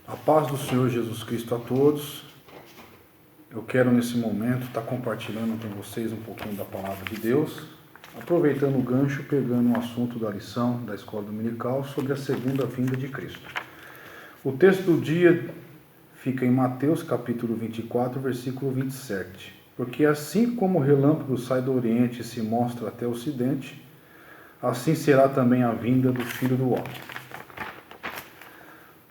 A paz do Senhor Jesus Cristo a todos. Eu quero nesse momento estar compartilhando com vocês um pouquinho da palavra de Deus, aproveitando o gancho, pegando um assunto da lição da escola dominical sobre a segunda vinda de Cristo. O texto do dia fica em Mateus capítulo 24, versículo 27. Porque assim como o relâmpago sai do Oriente e se mostra até o Ocidente, assim será também a vinda do Filho do Homem.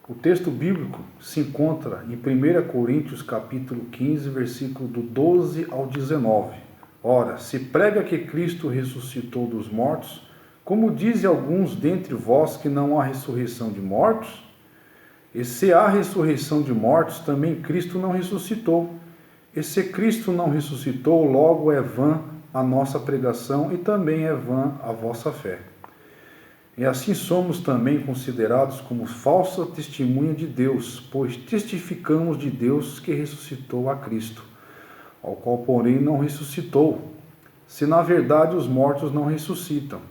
O texto bíblico se encontra em 1 Coríntios capítulo 15, versículo do 12 ao 19. Ora, se prega que Cristo ressuscitou dos mortos, como dizem alguns dentre vós que não há ressurreição de mortos? E se há ressurreição de mortos, também Cristo não ressuscitou. E se Cristo não ressuscitou, logo é vã a nossa pregação e também é vã a vossa fé. E assim somos também considerados como falsa testemunha de Deus, pois testificamos de Deus que ressuscitou a Cristo, ao qual, porém, não ressuscitou, se na verdade os mortos não ressuscitam.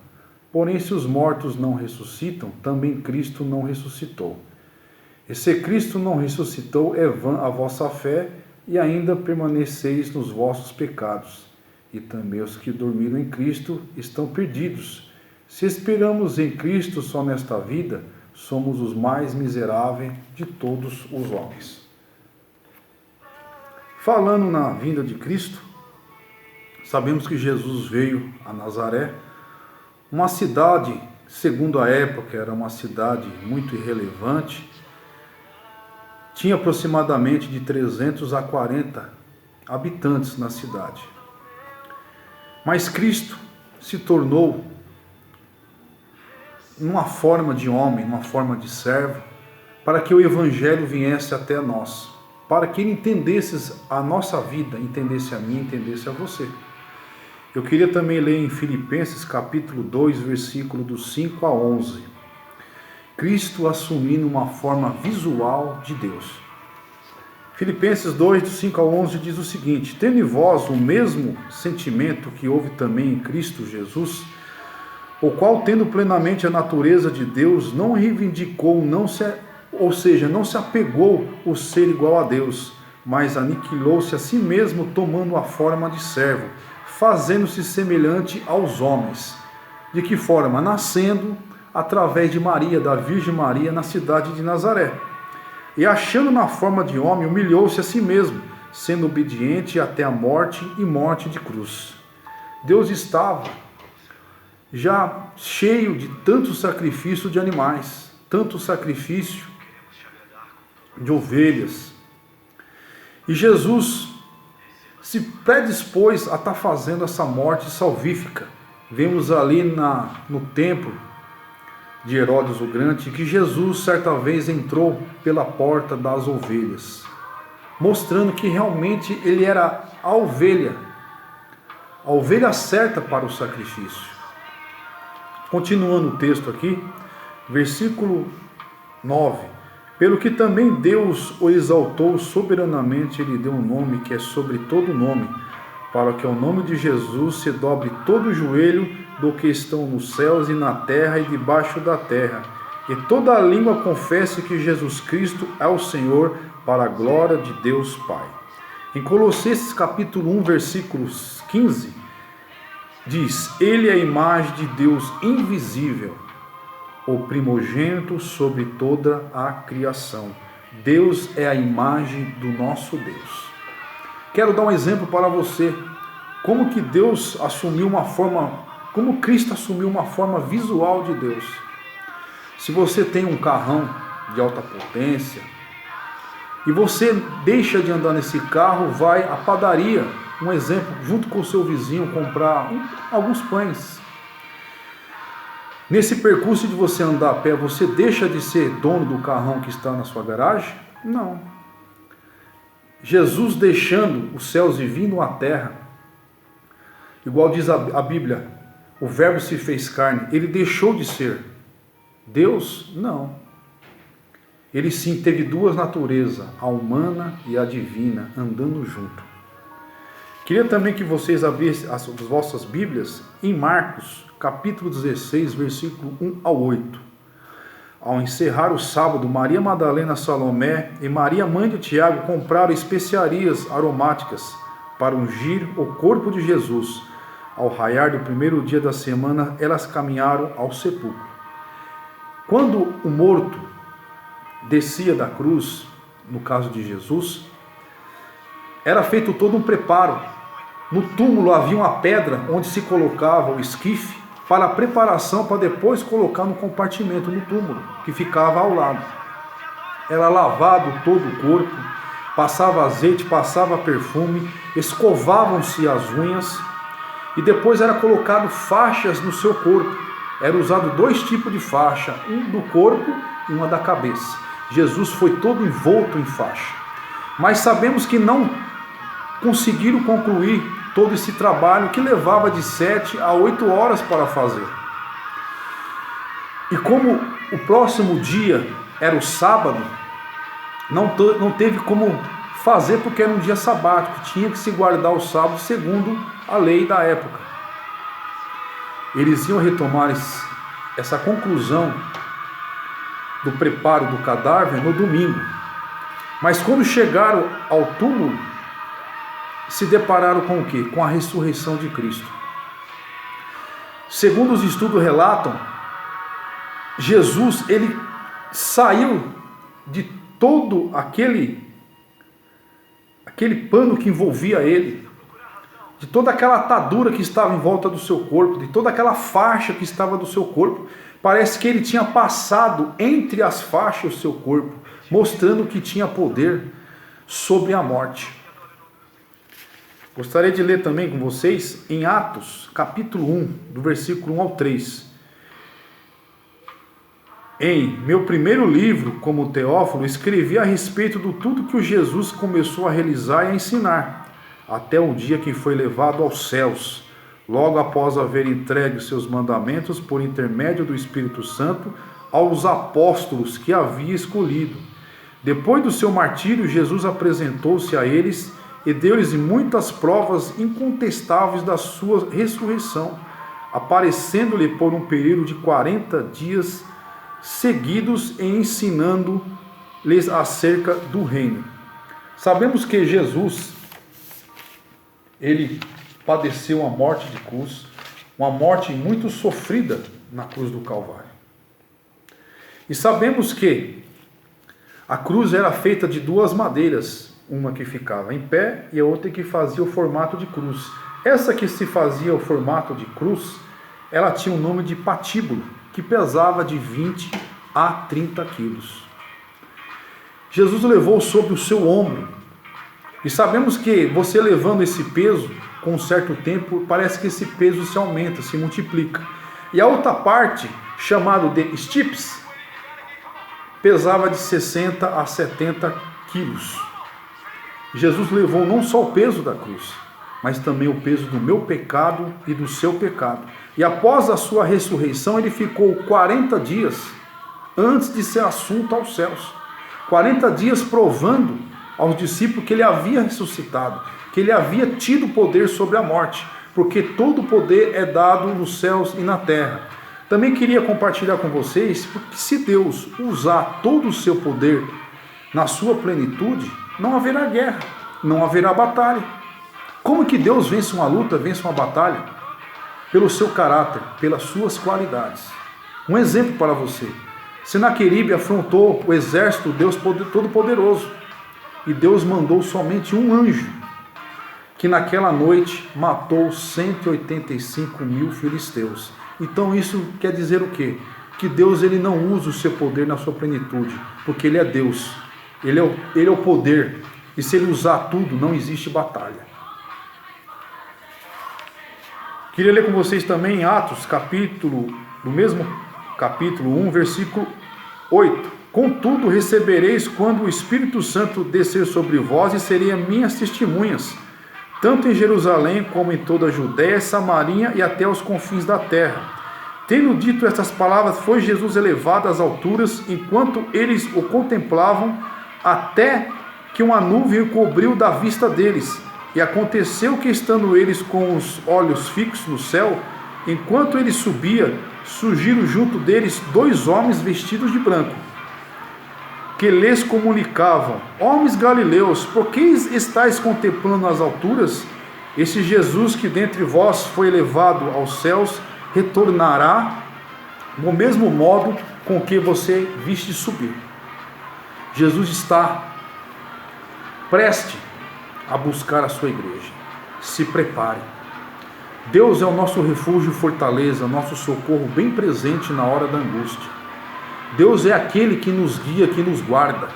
Porém, se os mortos não ressuscitam, também Cristo não ressuscitou. E se Cristo não ressuscitou, é vã a vossa fé, e ainda permaneceis nos vossos pecados. E também os que dormiram em Cristo estão perdidos. Se esperamos em Cristo só nesta vida, somos os mais miseráveis de todos os homens. Falando na vinda de Cristo, sabemos que Jesus veio a Nazaré, uma cidade, segundo a época, era uma cidade muito irrelevante, tinha aproximadamente de 300 a 40 habitantes na cidade. Mas Cristo se tornou numa forma de homem, numa forma de servo, para que o Evangelho viesse até nós, para que ele entendesse a nossa vida, entendesse a mim, entendesse a você. Eu queria também ler em Filipenses capítulo 2, versículo dos 5 a 11. Cristo assumindo uma forma visual de Deus. Filipenses 2, dos 5 a 11 diz o seguinte: tendo em vós o mesmo sentimento que houve também em Cristo Jesus, o qual, tendo plenamente a natureza de Deus, não reivindicou, não se apegou o ser igual a Deus, mas aniquilou-se a si mesmo, tomando a forma de servo, fazendo-se semelhante aos homens. De que forma? Nascendo através de Maria, da Virgem Maria, na cidade de Nazaré. E achando na forma de homem, humilhou-se a si mesmo, sendo obediente até a morte e morte de cruz. Deus estava já cheio de tanto sacrifício de animais, tanto sacrifício de ovelhas. E Jesus se predispôs a estar fazendo essa morte salvífica. Vemos ali no templo de Herodes o Grande que Jesus certa vez entrou pela porta das ovelhas, mostrando que realmente ele era a ovelha certa para o sacrifício. Continuando o texto aqui, versículo 9. Pelo que também Deus o exaltou soberanamente, ele deu um nome que é sobre todo nome, para que ao nome de Jesus se dobre todo o joelho do que estão nos céus e na terra e debaixo da terra, e toda a língua confesse que Jesus Cristo é o Senhor, para a glória de Deus Pai. Em Colossenses capítulo 1, versículos 15, diz: ele é a imagem de Deus invisível, o primogênito sobre toda a criação. Deus é a imagem do nosso Deus. Quero dar um exemplo para você, como que Deus assumiu uma forma, como Cristo assumiu uma forma visual de Deus. Se você tem um carrão de alta potência, e você deixa de andar nesse carro, vai à padaria, um exemplo, junto com o seu vizinho, comprar alguns pães. Nesse percurso de você andar a pé, você deixa de ser dono do carrão que está na sua garagem? Não. Jesus deixando os céus e vindo à terra, igual diz a Bíblia, o verbo se fez carne, ele deixou de ser Deus? Não. Ele sim teve duas naturezas, a humana e a divina, andando junto. Queria também que vocês abrissem as vossas Bíblias em Marcos, capítulo 16, versículo 1 ao 8. Ao encerrar o sábado, Maria Madalena, Salomé e Maria, mãe de Tiago, compraram especiarias aromáticas para ungir o corpo de Jesus. Ao raiar do primeiro dia da semana, elas caminharam ao sepulcro. Quando o morto descia da cruz, no caso de Jesus, era feito todo um preparo. No túmulo havia uma pedra onde se colocava o esquife para a preparação para depois colocar no compartimento no túmulo, que ficava ao lado. Era lavado todo o corpo, passava azeite, passava perfume, escovavam-se as unhas e depois era colocado faixas no seu corpo. Era usado 2 tipos de faixa, um do corpo e uma da cabeça. Jesus foi todo envolto em faixa. Mas sabemos que não conseguiram concluir todo esse trabalho que levava de 7 a 8 horas para fazer. E como o próximo dia era o sábado, não teve como fazer porque era um dia sabático, tinha que se guardar o sábado segundo a lei da época. Eles iam retomar essa conclusão do preparo do cadáver no domingo. Mas quando chegaram ao túmulo, se depararam com o quê? Com a ressurreição de Cristo. Segundo os estudos relatam, Jesus, ele saiu de todo aquele pano que envolvia ele, de toda aquela atadura que estava em volta do seu corpo, de toda aquela faixa que estava do seu corpo. Parece que ele tinha passado entre as faixas do seu corpo, mostrando que tinha poder sobre a morte. Gostaria de ler também com vocês em Atos, capítulo 1, do versículo 1 ao 3. Em meu primeiro livro, como Teófilo, escrevi a respeito de tudo que o Jesus começou a realizar e a ensinar, até o dia que foi levado aos céus, logo após haver entregue os seus mandamentos por intermédio do Espírito Santo aos apóstolos que havia escolhido. Depois do seu martírio, Jesus apresentou-se a eles e deu-lhes muitas provas incontestáveis da sua ressurreição, aparecendo-lhe por um período de 40 dias seguidos e ensinando-lhes acerca do reino. Sabemos que Jesus, ele padeceu a morte de cruz, uma morte muito sofrida na cruz do Calvário. E sabemos que a cruz era feita de 2 madeiras, uma que ficava em pé e a outra que fazia o formato de cruz. Essa que se fazia o formato de cruz, ela tinha o nome de patíbulo, que pesava de 20 a 30 quilos. Jesus levou sobre o seu ombro. E sabemos que você levando esse peso, com um certo tempo, parece que esse peso se aumenta, se multiplica. E a outra parte, chamada de stips, pesava de 60 a 70 quilos. Jesus levou não só o peso da cruz, mas também o peso do meu pecado e do seu pecado. E após a sua ressurreição, ele ficou 40 dias antes de ser assunto aos céus. 40 dias provando aos discípulos que ele havia ressuscitado, que ele havia tido poder sobre a morte, porque todo o poder é dado nos céus e na terra. Também queria compartilhar com vocês, porque se Deus usar todo o seu poder na sua plenitude, não haverá guerra, não haverá batalha. Como que Deus vence uma luta, vence uma batalha? Pelo seu caráter, pelas suas qualidades. Um exemplo para você. Senaqueribe afrontou o exército do Deus Todo-Poderoso. E Deus mandou somente um anjo, que naquela noite matou 185 mil filisteus. Então isso quer dizer o quê? Que Deus, ele não usa o seu poder na sua plenitude, porque ele é Deus. Ele é o poder. E se ele usar tudo, não existe batalha. Queria ler com vocês também em Atos, no mesmo capítulo 1, versículo 8. Contudo, recebereis quando o Espírito Santo descer sobre vós e serem minhas testemunhas, tanto em Jerusalém como em toda a Judéia, Samaria e até os confins da terra. Tendo dito estas palavras, foi Jesus elevado às alturas, enquanto eles o contemplavam, até que uma nuvem o cobriu da vista deles. E aconteceu que, estando eles com os olhos fixos no céu, enquanto ele subia surgiram junto deles 2 homens vestidos de branco, que lhes comunicavam: homens galileus, por que estáis contemplando as alturas? Esse Jesus que dentre vós foi elevado aos céus, retornará do mesmo modo com que você viste subir. Jesus está preste a buscar a sua igreja. Se prepare. Deus é o nosso refúgio e fortaleza, nosso socorro bem presente na hora da angústia. Deus é aquele que nos guia, que nos guarda.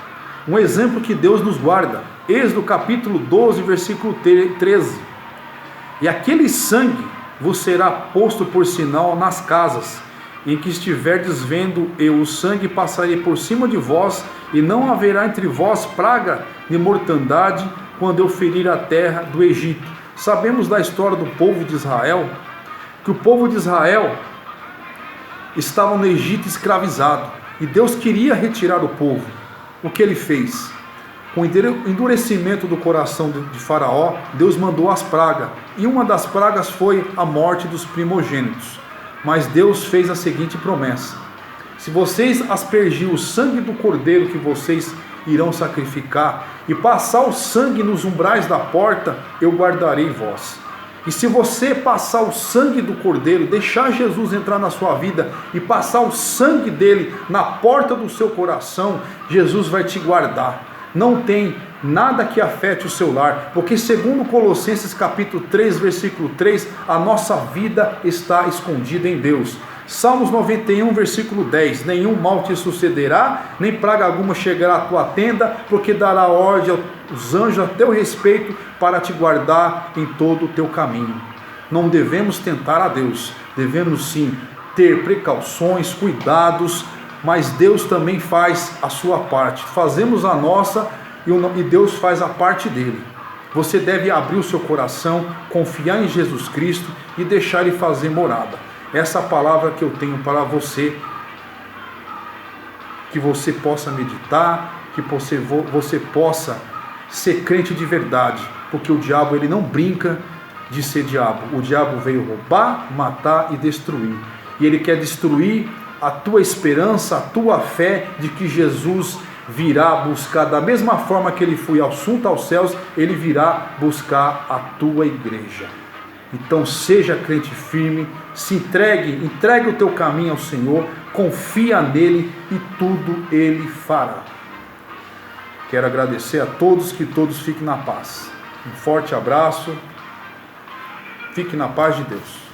Um exemplo que Deus nos guarda, Êxodo capítulo 12, versículo 13. E aquele sangue vos será posto por sinal nas casas, em que estiverdes vendo, eu o sangue passarei por cima de vós, e não haverá entre vós praga de mortandade, quando eu ferir a terra do Egito. Sabemos da história do povo de Israel, que o povo de Israel estava no Egito escravizado, e Deus queria retirar o povo. O que ele fez? Com o endurecimento do coração de Faraó, Deus mandou as pragas, e uma das pragas foi a morte dos primogênitos. Mas Deus fez a seguinte promessa: se vocês aspergir o sangue do cordeiro que vocês irão sacrificar, e passar o sangue nos umbrais da porta, eu guardarei vós. E se você passar o sangue do cordeiro, deixar Jesus entrar na sua vida e passar o sangue dele na porta do seu coração, Jesus vai te guardar. Não tem nada que afete o seu lar, porque segundo Colossenses capítulo 3, versículo 3, a nossa vida está escondida em Deus. Salmos 91, versículo 10, nenhum mal te sucederá, nem praga alguma chegará à tua tenda, porque dará ordem aos anjos a teu respeito, para te guardar em todo o teu caminho. Não devemos tentar a Deus, devemos sim ter precauções, cuidados, mas Deus também faz a sua parte. Fazemos a nossa e Deus faz a parte dele. Você deve abrir o seu coração, confiar em Jesus Cristo e deixar ele fazer morada. Essa palavra que eu tenho para você, que você possa meditar, que você possa ser crente de verdade, porque o diabo ele não brinca de ser diabo. O diabo veio roubar, matar e destruir, e ele quer destruir a tua esperança, a tua fé de que Jesus virá buscar, da mesma forma que ele foi assunto aos céus, ele virá buscar a tua igreja. Então seja crente firme, se entregue o teu caminho ao Senhor, confia nele e tudo ele fará. Quero agradecer a todos, que todos fiquem na paz. Um forte abraço, fique na paz de Deus.